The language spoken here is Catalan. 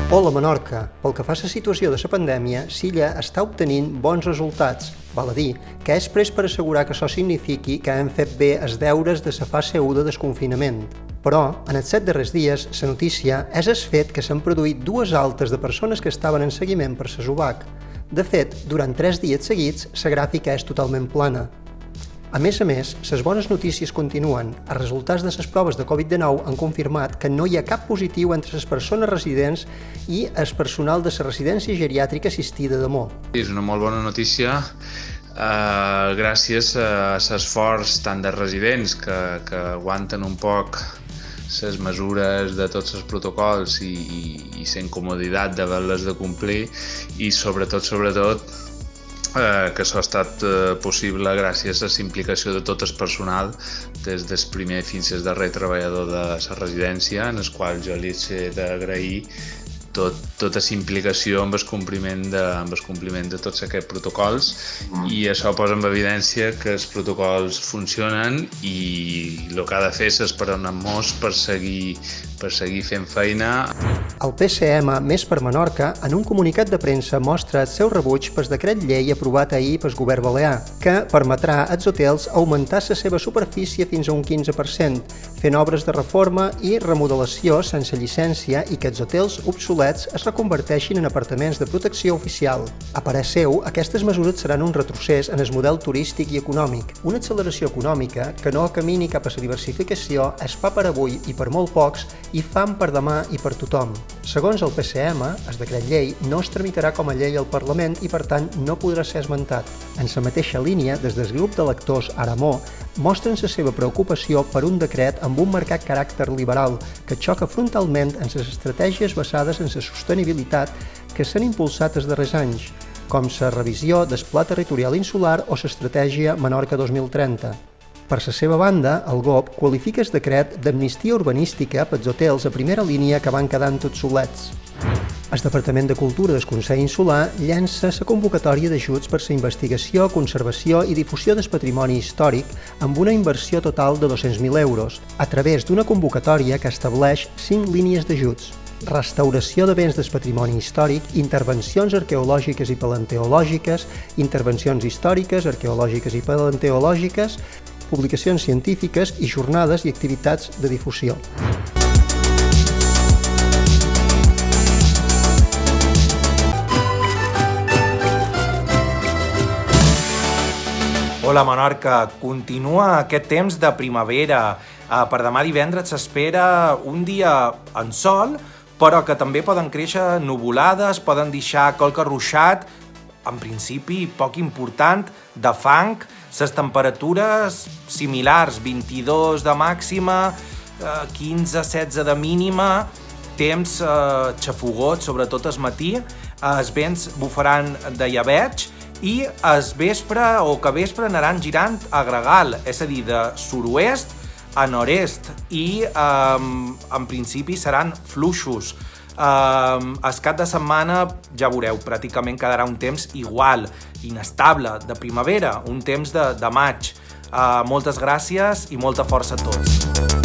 Hola Menorca, pel que fa a la situació de la pandèmia, Silla està obtenint bons resultats. Val a dir que és pres per assegurar que això signifiqui que hem fet bé els deures de la fase 1 de desconfinament. Però, en els 7 darrers dies, la notícia és el fet que s'han produït 2 altes de persones que estaven en seguiment per la Subac. De fet, durant 3 dies seguits, la gràfica és totalment plana. A més, les bones notícies continuen. Els resultats de les proves de Covid-19 han confirmat que no hi ha cap positiu entre les persones residents i el personal de la residència geriàtrica assistida de Mo. És una molt bona notícia gràcies a l'esforç tant de residents que aguanten un poc les mesures de tots els protocols i la incomoditat d'haver-les de complir i sobretot que això ha estat possible gràcies a la implicació de tot el personal des del primer fins al darrer treballador de la residència, en el qual jo li he d'agrair tota la implicació amb el compliment de tots aquests protocols i això posa en evidència que els protocols funcionen i el que ha de fer és esperonar-nos per seguir fent feina. El PCM, Més per Menorca, en un comunicat de premsa mostra el seu rebuig pel decret llei aprovat ahir pel govern balear, que permetrà als hotels augmentar la seva superfície fins a un 15%, fent obres de reforma i remodelació sense llicència i que els hotels obsolets es reconverteixin en apartaments de protecció oficial. A parer seu, aquestes mesures seran un retrocés en el model turístic i econòmic. Una acceleració econòmica que no camini cap a la diversificació es fa per avui i per molt pocs i fam per demà i per tothom. Segons el PCM, el decret llei no es tramitarà com a llei al Parlament i per tant no podrà ser esmentat. En la mateixa línia, des del grup de lectors Aramó, mostren la seva preocupació per un decret amb un marcat caràcter liberal que xoca frontalment en les estratègies basades en la sostenibilitat que s'han impulsat els darrers anys, com la revisió del Pla Territorial Insular o l'Estratègia Menorca 2030. Per la seva banda, el GOB qualifica el decret d'amnistia urbanística pels hotels a primera línia que van quedant obsolets. El Departament de Cultura del Consell Insular llança la convocatòria d'ajuts per la investigació, conservació i difusió del patrimoni històric amb una inversió total de 200.000 euros, a través d'una convocatòria que estableix 5 línies d'ajuts. Restauració de béns del patrimoni històric, intervencions arqueològiques i paleontològiques, intervencions històriques, arqueològiques i paleontològiques, publicacions científiques i jornades i activitats de difusió. Hola Menorca, continua aquest temps de primavera. Per demà divendres s'espera un dia en sol, però que també poden créixer nuvolades, poden deixar qualque ruixat, en principi poc important, de fang, les temperatures similars, 22 de màxima, 15-16 de mínima, temps xafugot, sobretot al matí, els vents bufaran de llebeig i al vespre o que vespre anaran girant a gregal, és a dir, de sud-oest a nord-est i en principi seran fluixos. El cap de setmana, ja veureu, pràcticament quedarà un temps igual, inestable, de primavera, un temps de maig. Moltes gràcies i molta força a tots.